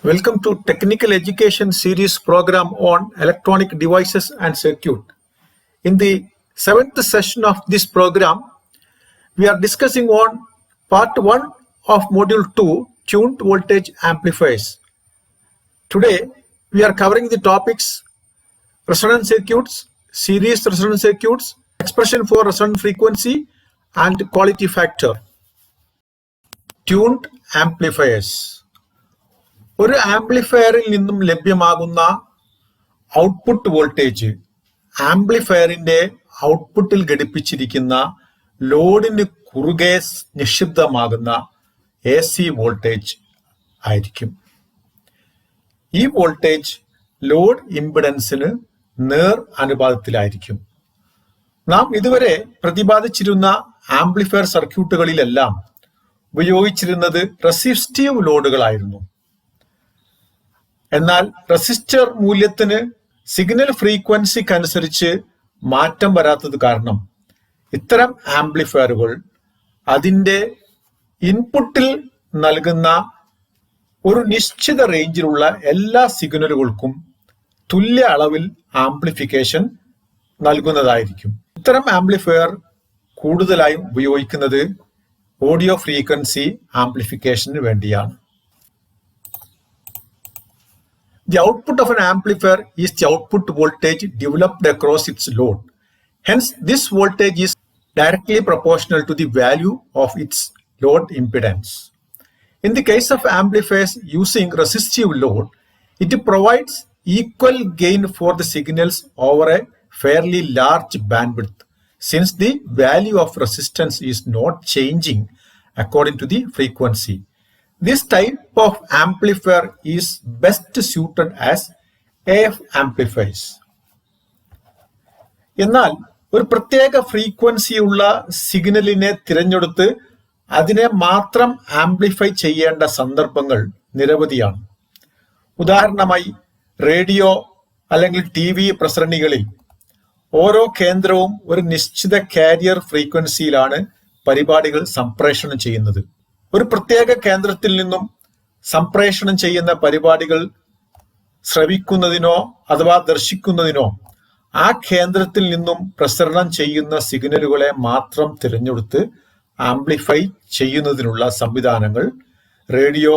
Welcome to Technical Education Series program on Electronic Devices and Circuit. In the 7th session of this program, we are discussing on part 1 of module 2, tuned voltage amplifiers. Today, we are covering the topics resonant circuits, series resonant circuits, expression for resonant frequency, and quality factor. Tuned amplifiers. ഒരു ആംപ്ലിഫയറിൽ നിന്നും ലഭ്യമാകുന്ന output voltage ആംപ്ലിഫയറിന്റെ ഔട്ട്പുട്ടിൽ ഘടിപ്പിച്ചിരിക്കുന്ന ലോഡിന് കുറുകെ നിക്ഷിപ്തമാകുന്ന AC voltage ആയിരിക്കും. ഈ വോൾട്ടേജ് ലോഡ് ഇംപിഡൻസിന് നേർ അനുപാതത്തിലായിരിക്കും. നാം ഇതുവരെ പ്രതിപാദിച്ചിരുന്ന ആംപ്ലിഫയർ സർക്യൂട്ടുകളിലെല്ലാം ഉപയോഗിച്ചിരുന്നത് റെസിസ്റ്റീവ് ലോഡുകളായിരുന്നു. എന്നാൽ റെസിസ്റ്റർ മൂല്യത്തിന് സിഗ്നൽ ഫ്രീക്വൻസിക്കനുസരിച്ച് മാറ്റം വരാത്തത് കാരണം ഇത്തരം ആംപ്ലിഫയറുകൾ അതിൻ്റെ ഇൻപുട്ടിൽ നൽകുന്ന ഒരു നിശ്ചിത റേഞ്ചിലുള്ള എല്ലാ സിഗ്നലുകൾക്കും തുല്യ അളവിൽ ആംപ്ലിഫിക്കേഷൻ നൽകുന്നതായിരിക്കും. ഇത്തരം ആംപ്ലിഫയർ കൂടുതലായും ഉപയോഗിക്കുന്നത് ഓഡിയോ ഫ്രീക്വൻസി ആംപ്ലിഫിക്കേഷന് വേണ്ടിയാണ്. The output of an amplifier is the output voltage developed across its load. Hence, this voltage is directly proportional to the value of its load impedance. In the case of amplifiers using resistive load, it provides equal gain for the signals over a fairly large bandwidth, since the value of resistance is not changing according to the frequency. This type of amplifier is best suited as AF amplifiers. എന്നാൽ ഒരു പ്രത്യേക ഫ്രീക്വൻസിയുള്ള സിഗ്നലിനെ തിരഞ്ഞെടുത്ത് അതിനെ മാത്രം amplify ചെയ്യേണ്ട സന്ദർഭങ്ങൾ നിരവധിയാണ്. ഉദാഹരണമായി റേഡിയോ അല്ലെങ്കിൽ TV പ്രസരണികളിൽ ഓരോ കേന്ദ്രവും ഒരു നിശ്ചിത കാരിയർ ഫ്രീക്വൻസിയിലാണ് പരിപാടികൾ സംപ്രേഷണം ചെയ്യുന്നത്. ഒരു പ്രത്യേക കേന്ദ്രത്തിൽ നിന്നും സംപ്രേഷണം ചെയ്യുന്ന പരിപാടികൾ ശ്രവിക്കുന്നതിനോ അഥവാ ദർശിക്കുന്നതിനോ ആ കേന്ദ്രത്തിൽ നിന്നും പ്രസരണം ചെയ്യുന്ന സിഗ്നലുകളെ മാത്രം തിരഞ്ഞെടുത്ത് ആംപ്ലിഫൈ ചെയ്യുന്നതിനുള്ള സംവിധാനങ്ങൾ റേഡിയോ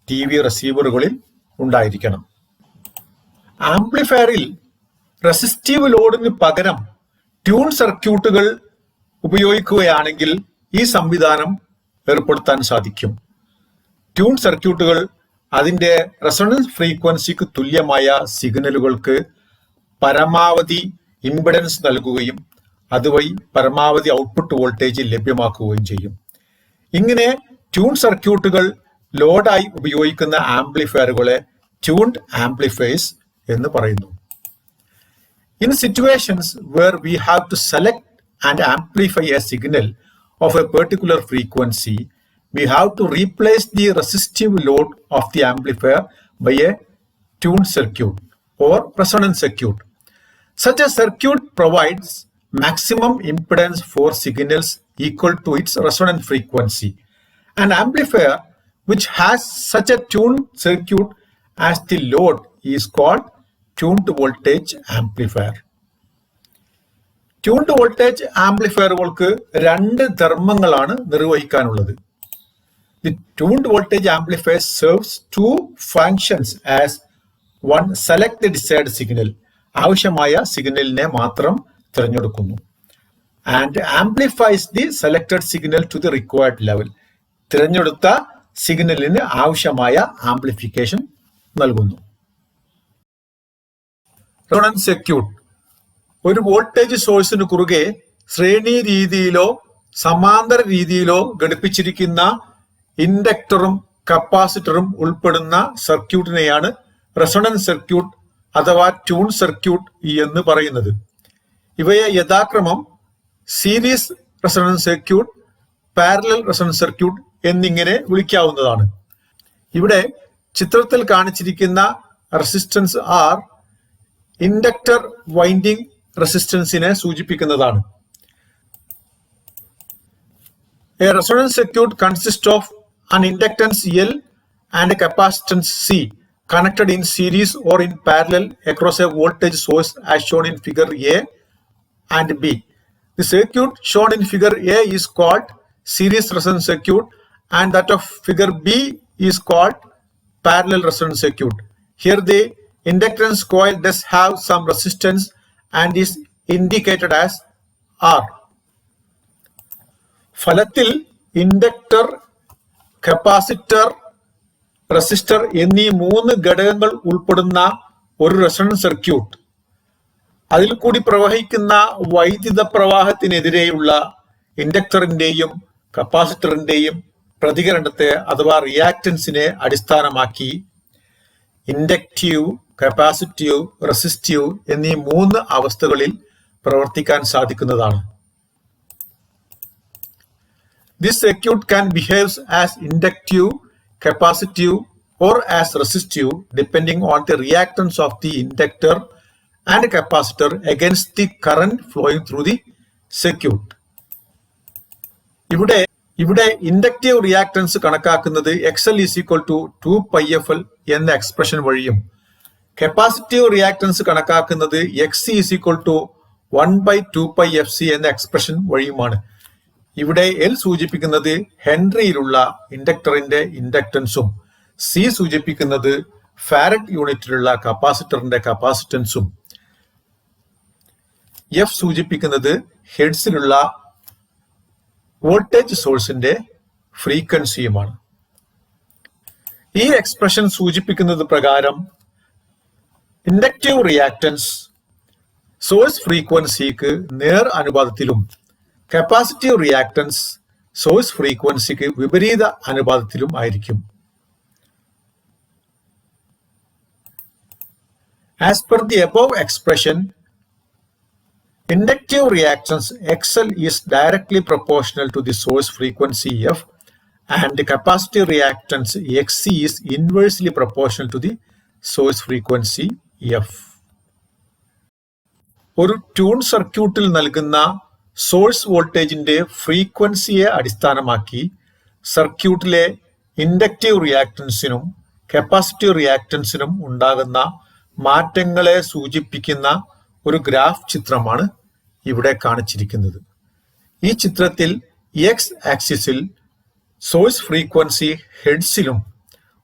TV റിസീവറുകളിൽ ഉണ്ടായിരിക്കണം. ആംപ്ലിഫയറിൽ റെസിസ്റ്റീവ് ലോഡിന് പകരം ട്യൂൺ സർക്യൂട്ടുകൾ ഉപയോഗിക്കുകയാണെങ്കിൽ ഈ സംവിധാനം ഏർപ്പെടുത്താൻ സാധിക്കും. ട്യൂൺ സർക്യൂട്ടുകൾ അതിൻ്റെ റെസൊണൻസ് ഫ്രീക്വൻസിക്ക് തുല്യമായ സിഗ്നലുകൾക്ക് പരമാവധി ഇംപിഡൻസ് നൽകുകയും അതുവഴി പരമാവധി ഔട്ട്പുട്ട് വോൾട്ടേജ് ലഭ്യമാക്കുകയും ചെയ്യും. ഇങ്ങനെ ട്യൂൺ സർക്യൂട്ടുകൾ ലോഡായി ഉപയോഗിക്കുന്ന ആംപ്ലിഫയറുകളെ ട്യൂൺഡ് ആംപ്ലിഫയേഴ്സ് എന്ന് പറയുന്നു. In situations where we have to select and amplify a signal of a particular frequency, we have to replace the resistive load of the amplifier by a tuned circuit or resonant circuit. Such a circuit provides maximum impedance for signals equal to its resonant frequency. An amplifier which has such a tuned circuit as the load is called tuned voltage amplifier. Tuned voltage ആംപ്ലിഫയറുകൾക്ക് രണ്ട് ധർമ്മങ്ങളാണ് നിർവഹിക്കാനുള്ളത്. The tuned voltage amplifier serves two functions as one, select the desired signal, ആവശ്യമായ സിഗ്നലിനെ മാത്രം തിരഞ്ഞെടുക്കുന്നു, and amplifies the selected signal to the required level, തിരഞ്ഞെടുത്ത സിഗ്നലിന് ആവശ്യമായ amplification നൽകുന്നു. റെസൊണന്റ് സർക്യൂട്ട് ഒരു വോൾട്ടേജ് സോഴ്സിന് കുറുകെ ശ്രേണി രീതിയിലോ സമാന്തര രീതിയിലോ ഘടിപ്പിച്ചിരിക്കുന്ന ഇൻഡക്ടറും കപ്പാസിറ്ററും ഉൾപ്പെടുന്ന സർക്യൂട്ടിനെയാണ് റെസൊണന്റ് സർക്യൂട്ട് അഥവാ ട്യൂൺ സർക്യൂട്ട് എന്ന് പറയുന്നത്. ഇവയെ യഥാക്രമം series resonant circuit, parallel resonant circuit എന്നിങ്ങനെ വിളിക്കാവുന്നതാണ്. ഇവിടെ ചിത്രത്തിൽ കാണിച്ചിരിക്കുന്ന റെസിസ്റ്റൻസ് R ഇൻഡക്ടർ വൈൻഡിംഗ് റെസിസ്റ്റൻസിനെ സൂചിപ്പിക്കുന്നതാണ്. A resonant circuit consists of an inductance L and a capacitance C connected in series or in parallel across a voltage source as shown in figure A and B. The circuit shown in figure A is called series resonant circuit and that of figure B is called parallel resonant circuit. Here the inductance coil does have some resistance and is indicated as R. ഫലത്തിൽ inductor, capacitor, resistor എന്നീ 3 ഘടകങ്ങൾ ഉൾപ്പെടുന്ന ഒരു resonant circuit അതിൽ കൂടി പ്രവഹിക്കുന്ന വൈദ്യുത പ്രവാഹത്തിനെതിരെയുള്ള ഇൻഡക്ടറിന്റെയും കപ്പാസിറ്ററിന്റെയും പ്രതികരണത്തെ അഥവാ റിയാക്റ്റൻസിനെ അടിസ്ഥാനമാക്കി ഇൻഡക്റ്റീവ്, കപ്പാസിറ്റീവ്, റെസിസ്റ്റീവ് എന്നീ 3 അവസ്ഥകളിൽ പ്രവർത്തിക്കാൻ സാധിക്കുന്നതാണ്. This circuit can behave as inductive, capacitive or as resistive depending on the reactance of the inductor and capacitor against the current flowing through the circuit. ഇവിടെ ഇൻഡക്റ്റീവ് റിയാക്ടൻസ് കണക്കാക്കുന്നത് XL is equal to 2πfL എന്ന expression വഴിയും capacitive reactance കണക്കാക്കുന്നത് XC is equal to 1/2πfC എന്ന expression വഴിയുമാണ്. ഇവിടെ L സൂചിപ്പിക്കുന്നത് ഹെൻറിയിലുള്ള ഇൻഡക്ടറിന്റെ ഇൻഡക്ടൻസും C സൂചിപ്പിക്കുന്നത് farad യൂണിറ്റിലുള്ള കപ്പാസിറ്ററിന്റെ കപ്പാസിറ്റൻസും F സൂചിപ്പിക്കുന്നത് ഹെർട്സിലുള്ള വോൾട്ടേജ് സോഴ്സിന്റെ ഫ്രീക്വൻസിയുമാണ്. ഈ എക്സ്പ്രഷൻ സൂചിപ്പിക്കുന്നത് പ്രകാരം ഇൻഡക്റ്റീവ് റിയാക്ടൻസ് സോഴ്സ് ഫ്രീക്വൻസിക്ക് നേർ അനുപാതത്തിലും കപ്പാസിറ്റീവ് റിയാക്ടൻസ് സോഴ്സ് ഫ്രീക്വൻസിക്ക് വിപരീത അനുപാതത്തിലും ആയിരിക്കും. As per the above expression, inductive reactance XL is directly proportional to the source frequency F and the capacitive reactance XC is inversely proportional to the source frequency F. ഒരു tune സർക്യൂട്ടിൽ നൽകുന്ന source വോൾട്ടേജിന്റെ ഫ്രീക്വൻസിയെ അടിസ്ഥാനമാക്കി സർക്യൂട്ടിലെ inductive റിയാക്ടൻസിനും capacitive റിയാക്ടൻസിനും ഉണ്ടാകുന്ന മാറ്റങ്ങളെ സൂചിപ്പിക്കുന്ന ഒരു ഗ്രാഫ് ചിത്രമാണ് ഇവിടെ കാണിച്ചിരിക്കുന്നത്. ഈ ചിത്രത്തിൽ എക്സ് ആക്സിസിൽ സോഴ്സ് ഫ്രീക്വൻസി ഹെർട്സിലും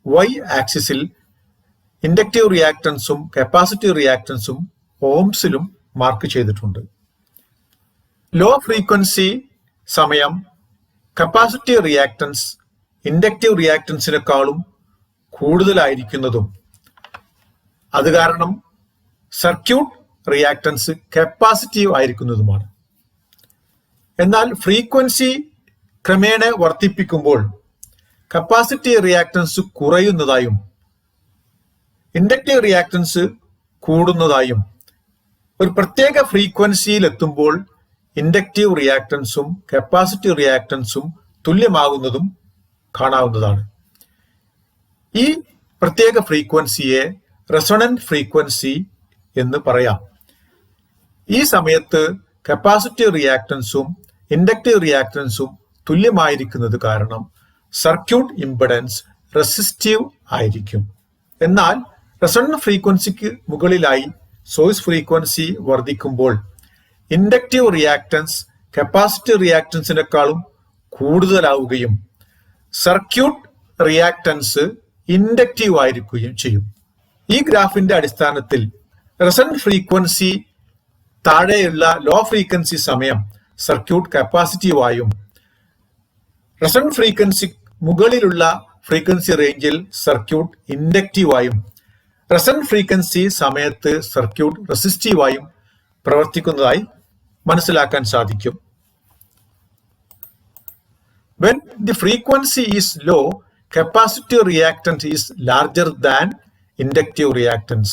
വൈ ആക്സിസിൽ ഇൻഡക്റ്റീവ് റിയാക്ടൻസും കപ്പാസിറ്റീവ് റിയാക്ടൻസും ഓംസിലും മാർക്ക് ചെയ്തിട്ടുണ്ട്. ലോ ഫ്രീക്വൻസി സമയം കപ്പാസിറ്റീവ് റിയാക്ടൻസ് ഇൻഡക്റ്റീവ് റിയാക്ടൻസിനേക്കാളും കൂടുതലായിരിക്കുന്നതും അത് കാരണം സർക്യൂട്ട് റിയാക്ടൻസ് കപ്പാസിറ്റീവ് ആയിരിക്കുന്നതുമാണ്. എന്നാൽ ഫ്രീക്വൻസി ക്രമേണ വർദ്ധിപ്പിക്കുമ്പോൾ കപ്പാസിറ്റീവ് റിയാക്ടൻസ് കുറയുന്നതായും ഇൻഡക്റ്റീവ് റിയാക്ടൻസ് കൂടുന്നതായും ഒരു പ്രത്യേക ഫ്രീക്വൻസിയിൽ എത്തുമ്പോൾ ഇൻഡക്റ്റീവ് റിയാക്ടൻസും കപ്പാസിറ്റീവ് റിയാക്ടൻസും തുല്യമാകുന്നതും കാണാവുന്നതാണ്. ഈ പ്രത്യേക ഫ്രീക്വൻസിയെ റെസൊണന്റ് ഫ്രീക്വൻസി എന്ന് പറയാം. ഈ സമയത്ത് കപ്പാസിറ്റീവ് റിയാക്ടൻസും ഇൻഡക്റ്റീവ് റിയാക്ടൻസും തുല്യമായിരിക്കുന്നത് കാരണം സർക്യൂട്ട് ഇംപെഡൻസ് റെസിസ്റ്റീവ് ആയിരിക്കും. എന്നാൽ റെസൊണന്റ് ഫ്രീക്വൻസിക്ക് മുകളിലായി സോഴ്സ് ഫ്രീക്വൻസി വർദ്ധിക്കുമ്പോൾ ഇൻഡക്റ്റീവ് റിയാക്ടൻസ് കപ്പാസിറ്റീവ് റിയാക്ടൻസിനേക്കാളും കൂടുതലാവുകയും സർക്യൂട്ട് റിയാക്ടൻസ് ഇൻഡക്റ്റീവ് ആയിരിക്കുകയും ചെയ്യും. ഈ ഗ്രാഫിന്റെ അടിസ്ഥാനത്തിൽ റെസൊണന്റ് ഫ്രീക്വൻസി താഴെയുള്ള ലോ ഫ്രീക്വൻസി സമയം സർക്യൂട്ട് കപ്പാസിറ്റീവ് ആയും റെസൊണന്റ് ഫ്രീക്വൻസി മുകളിലുള്ള ഫ്രീക്വൻസി റേഞ്ചിൽ സർക്യൂട്ട് ഇൻഡക്റ്റീവ് ആയും റെസൊണന്റ് ഫ്രീക്വൻസി സമയത്ത് സർക്യൂട്ട് റെസിസ്റ്റീവ് ആയും പ്രവർത്തിക്കുന്നതായി മനസ്സിലാക്കാൻ സാധിക്കും. When the frequency is low, capacitive reactance is larger than inductive reactance.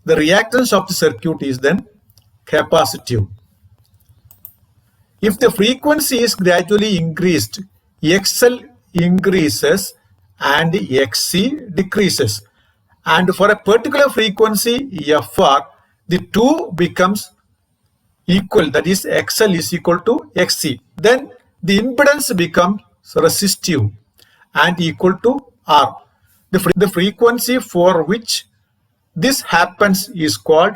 The reactance of the circuit is then capacitive. If the frequency is gradually increased, XL increases and XC decreases. And for a particular frequency FR, the two becomes equal, that is XL is equal to XC. Then the impedance becomes resistive and equal to R. The frequency for which this happens is called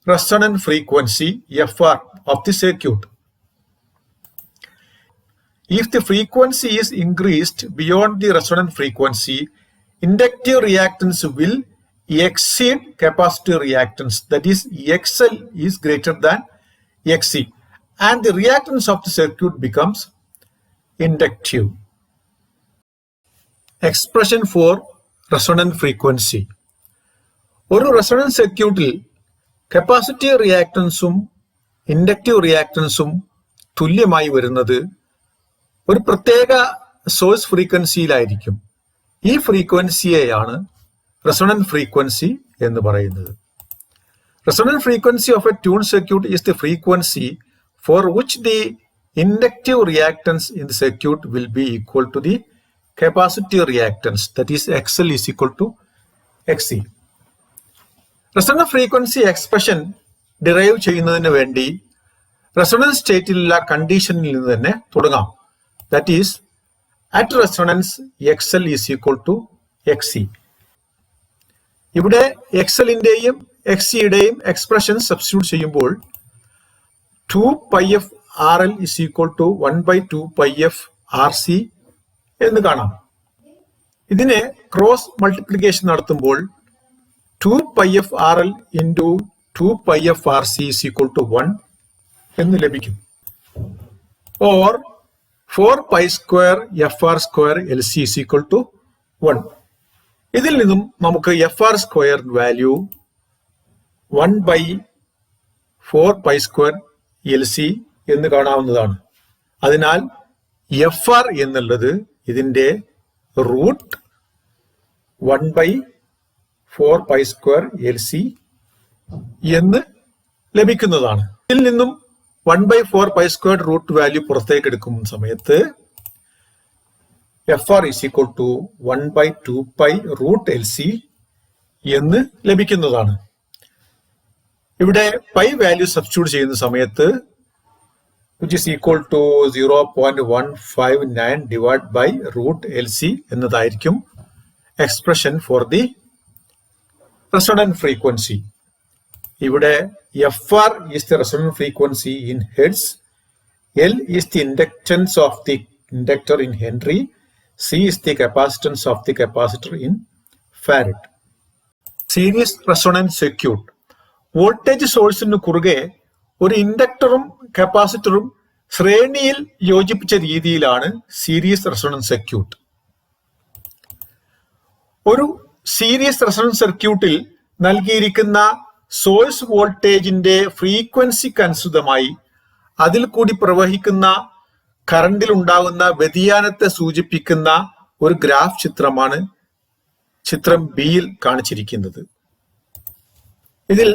resonant frequency FR of the circuit. If the frequency is increased beyond the resonant frequency, inductive reactance will exceed capacitive reactance, that is XL is greater than XC, and the reactance of the circuit becomes inductive. Expression for resonant frequency. ഒരു resonant സർക്യൂട്ടിൽ capacitive റിയാക്ടൻസും inductive റിയാക്ടൻസും തുല്യമായി വരുന്നത് ഒരു പ്രത്യേക source ഫ്രീക്വൻസിയിലായിരിക്കും. ഈ ഫ്രീക്വൻസിയെയാണ് resonant frequency എന്ന് പറയുന്നത്. Resonant frequency of a tuned circuit is the frequency for which the inductive reactance in the circuit will be equal to the capacitive reactance, that is XL is equal to XC. Resonant frequency expression derive ചെയ്യുന്നതിന് വേണ്ടി resonance സ്റ്റേറ്റിലുള്ള കണ്ടീഷനിൽ നിന്ന് തന്നെ തുടങ്ങാം. That is, at resonance XL is equal to XC. ഇവിടെ XL-ന്റെയും XC-യുടെയും expression substitute ചെയ്യുമ്പോൾ 2πf RL is equal to 1/2πf RC എന്ന് കാണാം. ഇതിനെ ക്രോസ് മൾട്ടിപ്ലിക്കേഷൻ നടത്തുമ്പോൾ 2πf RL into 2πf RC is equal to 1 എന്ന് ലഭിക്കും. Or 4π² FR² LC is equal to 1. ഇതിൽ നിന്നും നമുക്ക് FR² വാല്യൂ 1/4π² LC എന്ന് കാണാവുന്നതാണ്. അതിനാൽ FR എന്നുള്ളത് ഇതിന്റെ റൂട്ട് 1/4π² LC എന്ന് ലഭിക്കുന്നതാണ്. ഇതിൽ നിന്നും 1/4π² റൂട്ട് വാല്യൂ പുറത്തേക്ക് എടുക്കുന്ന സമയത്ത് FR is equal to 1/2π root LC എന്ന് ലഭിക്കുന്നതാണ്. ഇവിടെ പൈ വാല്യൂ സബ്സ്റ്റിറ്റ്യൂട്ട് ചെയ്യുന്ന സമയത്ത് which is equal to 0.159 divided by root LC എന്നതായിരിക്കും expression for the resonant frequency. ഇവിടെ FR is the resonant frequency in hertz, L is the inductance of the inductor in Henry, C is the capacitance of the capacitor in Farad. Series resonant circuit. Voltage സോഴ്സിന് കുറുകെ ഒരു ഇൻഡക്ടറും കപ്പാസിറ്ററും ശ്രേണിയിൽ യോജിപ്പിച്ച രീതിയിലാണ് series resonant circuit. ഒരു series resonant സർക്യൂട്ടിൽ നൽകിയിരിക്കുന്ന source വോൾട്ടേജിന്റെ ഫ്രീക്വൻസിക്ക് അനുസൃതമായി അതിൽ കൂടി പ്രവഹിക്കുന്ന കറണ്ടിൽ ഉണ്ടാകുന്ന വ്യതിയാനത്തെ സൂചിപ്പിക്കുന്ന ഒരു ഗ്രാഫ് ചിത്രമാണ് ചിത്രം ബിയിൽ കാണിച്ചിരിക്കുന്നത്. ഇതിൽ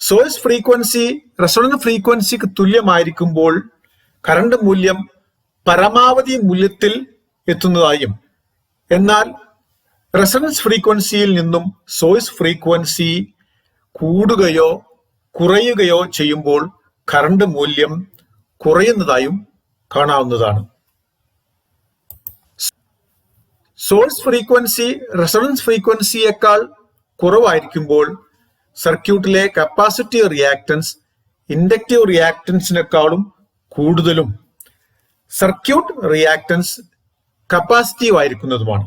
സോഴ്സ് ഫ്രീക്വൻസി റെസൊണന്റ് ഫ്രീക്വൻസിക്ക് തുല്യമായിരിക്കുമ്പോൾ കറണ്ട് മൂല്യം പരമാവധി മൂല്യത്തിൽ എത്തുന്നതായും, എന്നാൽ റെസൊണൻസ് ഫ്രീക്വൻസിയിൽ നിന്നും സോഴ്സ് ഫ്രീക്വൻസി കൂടുകയോ കുറയുകയോ ചെയ്യുമ്പോൾ കറണ്ട് മൂല്യം കുറയുന്നതായും കാണാവുന്നതാണ്. സോഴ്സ് ഫ്രീക്വൻസി റെസൊണൻസ് ഫ്രീക്വൻസിയേക്കാൾ കുറവായിരിക്കുമ്പോൾ സർക്യൂട്ടിലെ കപ്പാസിറ്റീവ് റിയാക്ടൻസ് ഇൻഡക്റ്റീവ് റിയാക്ടൻസിനേക്കാളും കൂടുതലും സർക്യൂട്ട് റിയാക്ടൻസ് കപ്പാസിറ്റീവ് ആയിരിക്കുന്നതുമാണ്.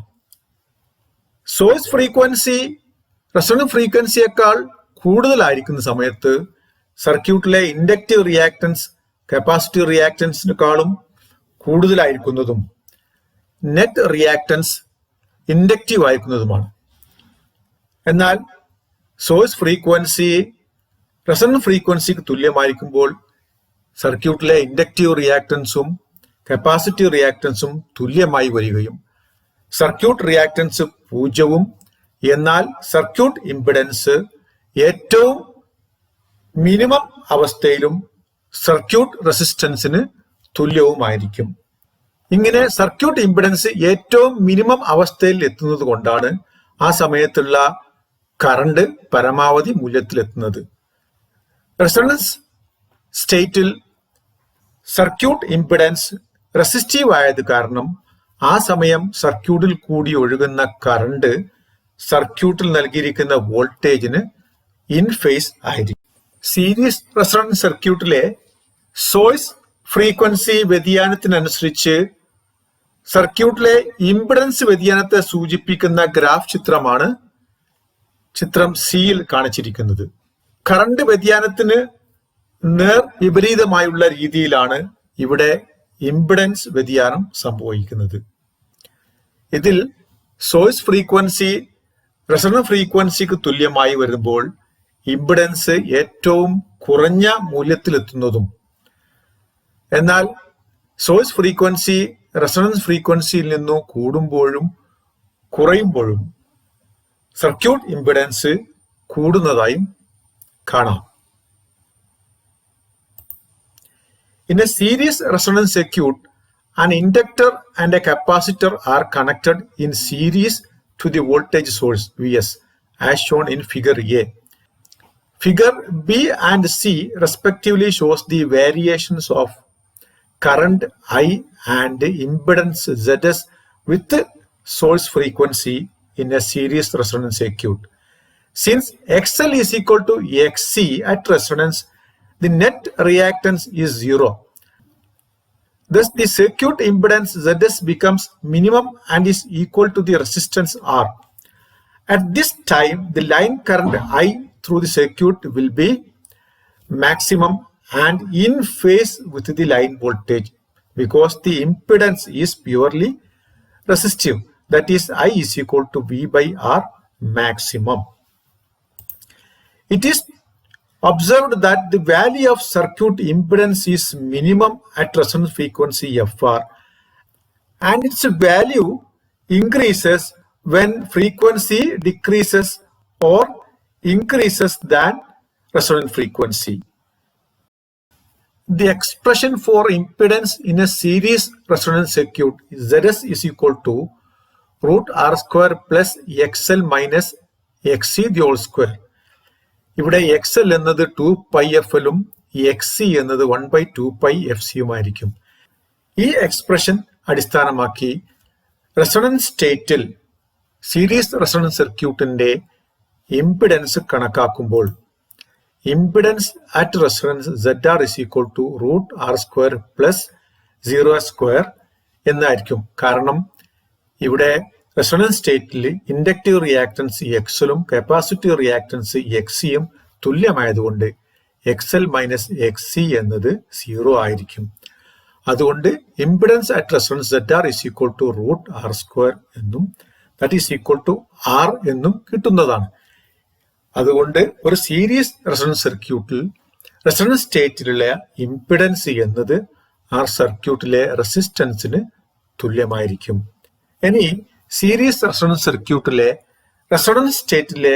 സോഴ്സ് ഫ്രീക്വൻസി റെസൊണന്റ് ഫ്രീക്വൻസിയേക്കാൾ കൂടുതലായിരിക്കുന്ന സമയത്ത് സർക്യൂട്ടിലെ ഇൻഡക്റ്റീവ് റിയാക്ടൻസ് കപ്പാസിറ്റീവ് റിയാക്ടൻസിനേക്കാളും കൂടുതലായിരിക്കുന്നതും നെറ്റ് റിയാക്ടൻസ് ഇൻഡക്റ്റീവ് ആയിരിക്കുന്നതുമാണ്. എന്നാൽ സോഴ്സ് ഫ്രീക്വൻസി റെസൊണന്റ് ഫ്രീക്വൻസിക്ക് തുല്യമായിരിക്കുമ്പോൾ സർക്യൂട്ടിലെ ഇൻഡക്റ്റീവ് റിയാക്ടൻസും കപ്പാസിറ്റീവ് റിയാക്ടൻസും തുല്യമായി വരികയും സർക്യൂട്ട് റിയാക്ടൻസ് 0, എന്നാൽ സർക്യൂട്ട് ഇംപിഡൻസ് ഏറ്റവും മിനിമം അവസ്ഥയിലും സർക്യൂട്ട് റെസിസ്റ്റൻസിന് തുല്യവുമായിരിക്കും. ഇങ്ങനെ സർക്യൂട്ട് ഇംപിഡൻസ് ഏറ്റവും മിനിമം അവസ്ഥയിൽ എത്തുന്നത് കൊണ്ടാണ് ആ സമയത്തുള്ള കറണ്ട് പരമാവധി മൂല്യത്തിലെത്തുന്നത്. റെസൊണൻസ് സ്റ്റേറ്റിൽ സർക്യൂട്ട് ഇംപിഡൻസ് റെസിസ്റ്റീവ് ആയത് കാരണം ആ സമയം സർക്യൂട്ടിൽ കൂടി ഒഴുകുന്ന കറണ്ട് സർക്യൂട്ടിൽ നൽകിയിരിക്കുന്ന വോൾട്ടേജിന് ഇൻ ഫേസ് ആയിരിക്കും. സീരീസ് റെസൊണന്റ് സർക്യൂട്ടിലെ സോഴ്സ് ഫ്രീക്വൻസി വ്യതിയാനത്തിനനുസരിച്ച് സർക്യൂട്ടിലെ ഇംപിഡൻസ് വ്യതിയാനത്തെ സൂചിപ്പിക്കുന്ന ഗ്രാഫ് ചിത്രമാണ് ചിത്രം സിയിൽ കാണിച്ചിരിക്കുന്നത്. കറണ്ട് വ്യതിയാനത്തിന് നേർ വിപരീതമായുള്ള രീതിയിലാണ് ഇവിടെ ഇംപിഡൻസ് വ്യതിയാനം സംഭവിക്കുന്നത്. ഇതിൽ സോഴ്സ് ഫ്രീക്വൻസി റെസൊണന്റ് ഫ്രീക്വൻസിക്ക് തുല്യമായി വരുമ്പോൾ ഇംപിഡൻസ് ഏറ്റവും കുറഞ്ഞ മൂല്യത്തിലെത്തുന്നതും, എന്നാൽ സോഴ്സ് ഫ്രീക്വൻസി റെസൊണൻസ് ഫ്രീക്വൻസിയിൽ നിന്നും കൂടുമ്പോഴും കുറയുമ്പോഴും സർക്യൂട്ട് ഇംപിഡൻസ് കൂടുന്നതായും കാണാം. In a series resonance circuit, an inductor and a capacitor are connected in series to the voltage source Vs as shown in figure A. Figure B and C respectively shows the variations of current I and impedance Zs with source frequency in a series resonance circuit. Since XL is equal to XC at resonance, the net reactance is 0. Thus, the circuit impedance Zs becomes minimum and is equal to the resistance R. At this time, the line current I through the circuit will be maximum and in phase with the line voltage because the impedance is purely resistive. That is, I is equal to V by R maximum. It is observed that the value of circuit impedance is minimum at resonance frequency Fr and its value increases when frequency decreases or increases than resonant frequency. The expression for impedance in a series resonance circuit Zs is equal to root R square plus XL minus XC the whole square. ഇവിടെ XL എന്നത് 2πfL ഉം XC എന്നത് 1/2πfC യുമായിരിക്കും. ഈ expression അടിസ്ഥാനമാക്കി resonance സ്റ്റേറ്റിൽ series resonance സർക്യൂട്ടിന്റെ impedance കണക്കാക്കുമ്പോൾ impedance at resonance ZR is equal to root R square plus 0 square എന്നായിരിക്കും. കാരണം ഇവിടെ റെസൊണൻസ് സ്റ്റേറ്റിൽ ഇൻഡക്റ്റീവ് റിയാക്ടൻസ് എക്സലും കപ്പാസിറ്റീവ് റിയാക്ടൻസ് എക്സിയും തുല്യമായതുകൊണ്ട് XL മൈനസ് XC എന്നത് 0 ആയിരിക്കും. അതുകൊണ്ട് impedance at resonance ZR is equal to root R square എന്നും that is equal to R എന്നും കിട്ടുന്നതാണ്. അതുകൊണ്ട് ഒരു സീരീസ് റെസൊണൻസ് സർക്യൂട്ടിൽ റെസൊണൻസ് സ്റ്റേറ്റിലുള്ള ഇംപിഡൻസ് എന്നത് ആ സർക്യൂട്ടിലെ റെസിസ്റ്റൻസിന് തുല്യമായിരിക്കും. ഇനി സീരീസ് റെസൊണൻസ് സർക്യൂട്ടിലെ റെസൊണൻസ് സ്റ്റേറ്റിലെ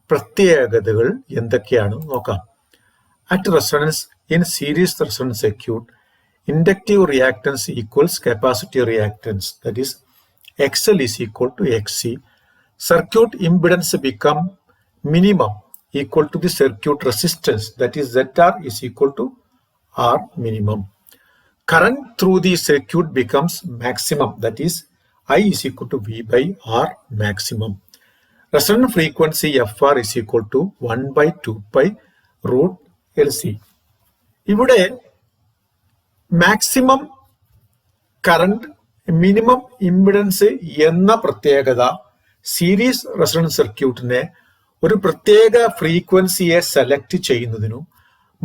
പ്രത്യേകതകൾ എന്തൊക്കെയാണ് നോക്കാം. At resonance in series resonance circuit inductive reactance equals capacitive reactance that is XL is equal to XC. Circuit impedance become minimum equal to the circuit resistance that is ZR is equal to R minimum. Current through the circuit becomes maximum that is I is equal to V by R maximum. Resonant frequency Fr is equal to 1/2π root LC. ഇവിടെ maximum current minimum impedance എന്ന പ്രത്യേകത series resonance സർക്യൂട്ടിനെ ഒരു പ്രത്യേക ഫ്രീക്വൻസിയെ select ചെയ്യുന്നതിനും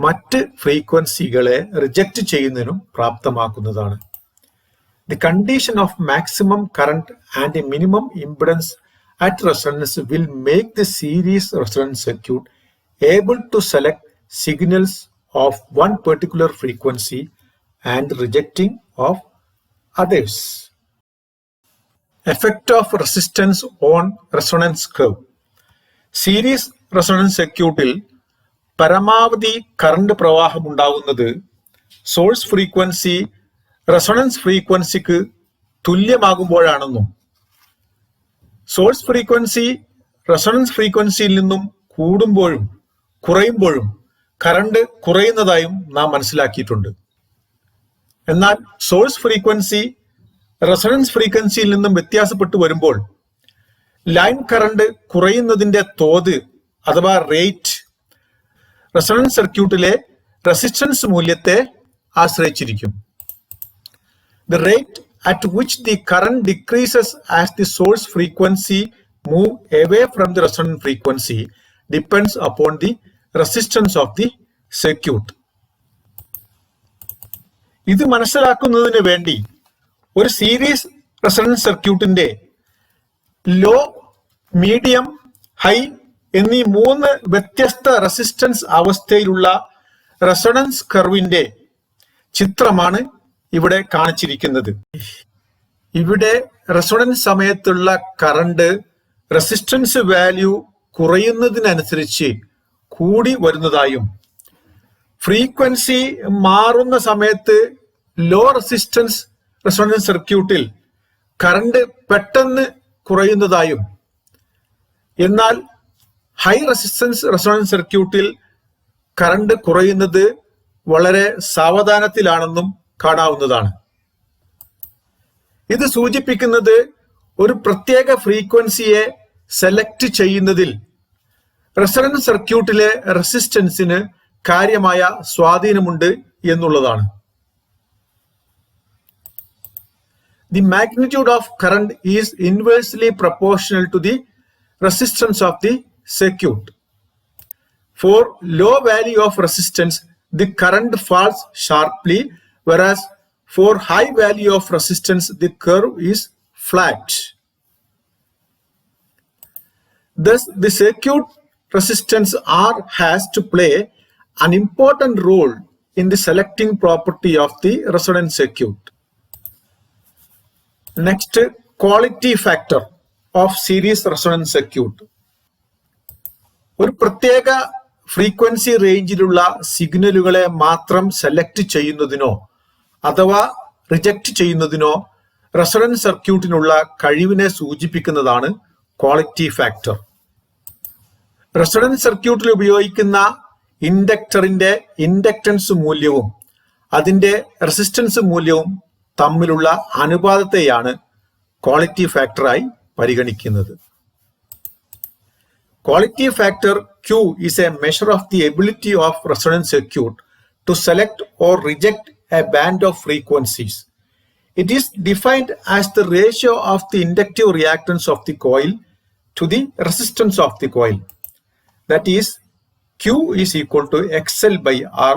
മറ്റ് ഫ്രീക്വൻസികളെ reject ചെയ്യുന്നതിനും പ്രാപ്തമാക്കുന്നതാണ്. The condition of maximum current and a minimum impedance at resonance will make the series resonance circuit able to select signals of one particular frequency and rejecting of others. Effect of resistance on resonance curve. Series resonance circuitil പരമാവധി current പ്രവാഹം ഉണ്ടാകുന്നത് source frequency resonance ഫ്രീക്വൻസിക്ക് തുല്യമാകുമ്പോഴാണെന്നും source frequency resonance ഫ്രീക്വൻസിയിൽ നിന്നും കൂടുമ്പോഴും കുറയുമ്പോഴും current കുറയുന്നതായും നാം മനസ്സിലാക്കിയിട്ടുണ്ട്. എന്നാൽ സോഴ്സ് ഫ്രീക്വൻസി റെസൊണൻസ് ഫ്രീക്വൻസിയിൽ നിന്നും വ്യത്യാസപ്പെട്ടു വരുമ്പോൾ ലൈൻ കറണ്ട് കുറയുന്നതിന്റെ തോത് അഥവാ റേറ്റ് റെസൊണൻസ് സർക്യൂട്ടിലെ റെസിസ്റ്റൻസ് മൂല്യത്തെ ആശ്രയിച്ചിരിക്കും. The rate at which the current decreases as the source frequency move away from the resonant frequency depends upon the resistance of the circuit. ഇത് മനസ്സിലാക്കുന്നതിന് വേണ്ടി ഒരു സീരീസ് റെസൊണൻസ് സർക്യൂട്ടിന്റെ ലോ, മീഡിയം, ഹൈ എന്നീ 3 വ്യത്യസ്ത റെസിസ്റ്റൻസ് അവസ്ഥയിലുള്ള റെസൊണൻസ് കർവിന്റെ ചിത്രമാണ് ഇവിടെ കാണിച്ചിരിക്കുന്നത്. ഇവിടെ റെസൊണൻസ് സമയത്തുള്ള കറണ്ട് റെസിസ്റ്റൻസ് വാല്യൂ കുറയുന്നതിനനുസരിച്ച് കൂടി വരുന്നതായും ഫ്രീക്വൻസി മാറുന്ന സമയത്ത് ലോ റെസിസ്റ്റൻസ് റെസൊണൻസ് സർക്യൂട്ടിൽ കറണ്ട് പെട്ടെന്ന് കുറയുന്നതായും എന്നാൽ ഹൈ റെസിസ്റ്റൻസ് റെസൊണൻസ് സർക്യൂട്ടിൽ കറണ്ട് കുറയുന്നത് വളരെ സാവധാനത്തിലാണെന്നും കാണാവുന്നതാണ്. ഇത് സൂചിപ്പിക്കുന്നത് ഒരു പ്രത്യേക ഫ്രീക്വൻസിയെ സെലക്ട് ചെയ്യുന്നതിൽ റെസൊണൻസ് സർക്യൂട്ടിലെ റെസിസ്റ്റൻസിന് കാര്യമായ സ്വാധീനമുണ്ട് എന്നുള്ളതാണ്. The magnitude of current is inversely proportional to the resistance of the circuit. For low value of resistance, the current falls sharply, whereas for high value of resistance, the curve is flat. Thus, the circuit resistance R has to play an important role in the selecting property of the resonant circuit. Next, quality factor of series resonance circuit. ഒരു പ്രത്യേക frequency റേഞ്ചിലുള്ള സിഗ്നലുകളെ മാത്രം select ചെയ്യുന്നതിനോ അഥവാ reject ചെയ്യുന്നതിനോ resonance സർക്യൂട്ടിനുള്ള കഴിവിനെ സൂചിപ്പിക്കുന്നതാണ് quality factor. Resonance സർക്യൂട്ടിൽ ഉപയോഗിക്കുന്ന ഇൻഡക്ടറിന്റെ ഇൻഡക്റ്റൻസ് മൂല്യവും അതിന്റെ റെസിസ്റ്റൻസ് മൂല്യവും തമ്മിലുള്ള അനുപാതത്തെയാണ് ക്വാളിറ്റി ഫാക്ടറായി പരിഗണിക്കുന്നത്. Quality factor Q is a measure of the ability of resonant circuit to select or reject a band of frequencies. It is defined as the ratio of the inductive reactance of the coil to the resistance of the coil. That is, Q is equal to XL by R,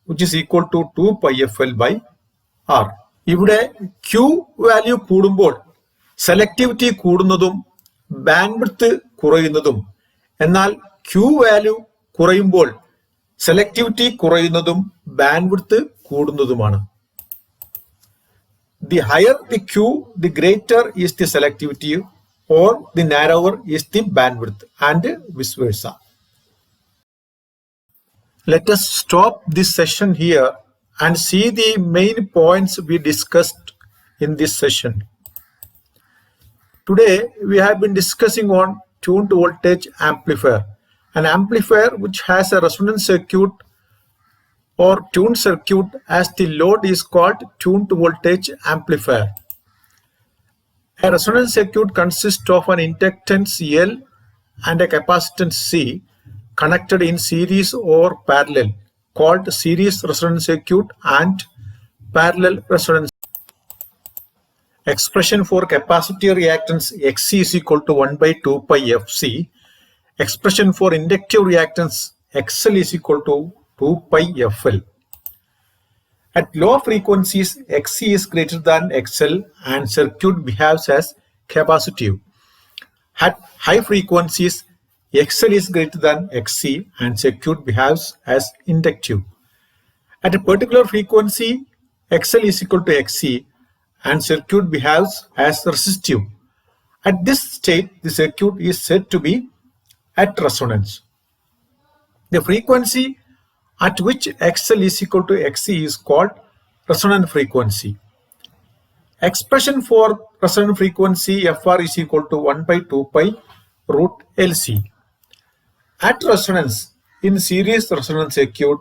which is equal to 2 pi FL by R. ഇവിടെ Q value കൂടുമ്പോൾ selectivity കൂടുന്നതും bandwidth കുറയുന്നതും, എന്നാൽ Q value കുറയുമ്പോൾ selectivity കുറയുന്നതും bandwidth കൂടുന്നതുമാണ്. The higher the Q, the greater is the selectivity, or the narrower is the bandwidth, and vice versa. Let us stop this session here and see the main points we discussed in this session. Today we have been discussing on tuned voltage amplifier. An amplifier which has a resonance circuit or tuned circuit as the load is called tuned voltage amplifier. A resonance circuit consists of an inductance L and a capacitance C connected in series or parallel, called series resonance circuit and parallel resonance. Expression for capacitor reactance Xc is equal to 1 by 2 pi Fc. Expression for inductive reactance XL is equal to 2 pi FL. At low frequencies, Xc is greater than XL and circuit behaves as capacitive. At high frequencies, XL is greater than Xc and circuit behaves as inductive. At a particular frequency, XL is equal to Xc and circuit behaves as resistive. At this state, the circuit is said to be at resonance. The frequency at which XL is equal to Xc is called resonant frequency. Expression for resonant frequency Fr is equal to 1 by 2 pi root LC. At resonance, in series resonance circuit,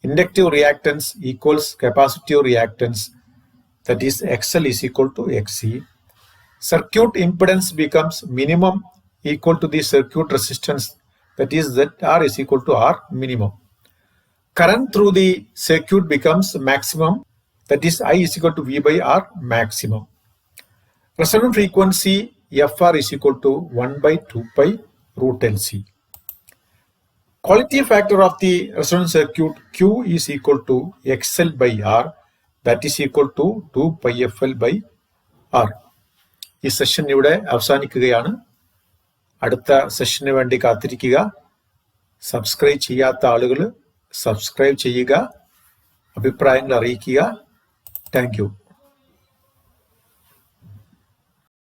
inductive reactance equals capacitive reactance, that is XL is equal to Xc. circuit impedance becomes minimum equal to the circuit resistance, that is ZR is equal to R minimum. Current through the circuit becomes maximum, that is I is equal to V by R maximum. Resonant frequency FR is equal to 1 by 2 pi root LC. Quality factor of the resonant circuit Q is equal to XL by R, that is equal to 2 pi FL by R. ഈ session ഇവിടെ അവസാനിക്കുകയാണ്. അടുത്ത സെഷന് വേണ്ടി കാത്തിരിക്കുക. Subscribe ചെയ്യാത്ത ആളുകൾ subscribe ചെയ്യുക, അഭിപ്രായങ്ങൾ അറിയിക്കുക. Thank you.